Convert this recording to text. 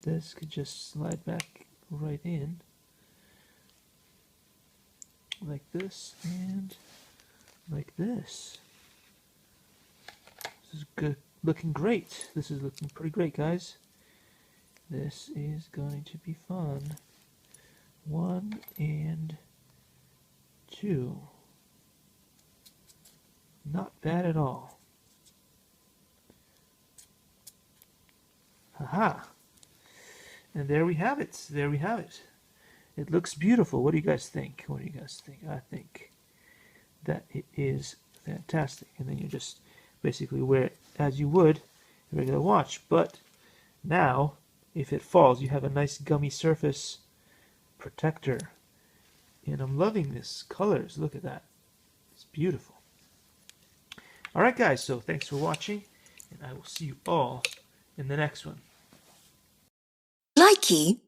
this could just slide back right in like this and like this. This is good, looking great. This is looking pretty great, guys. This is going to be fun. 1 and 2. Not bad at all. Haha. And there we have it. There we have it. It looks beautiful. What do you guys think? What do you guys think? I think that it is fantastic. And then you just basically wear it as you would a regular watch. But now, if it falls, you have a nice gummy surface protector. And I'm loving this colors. Look at that. It's beautiful. Alright guys, so thanks for watching, and I will see you all in the next one. Likey.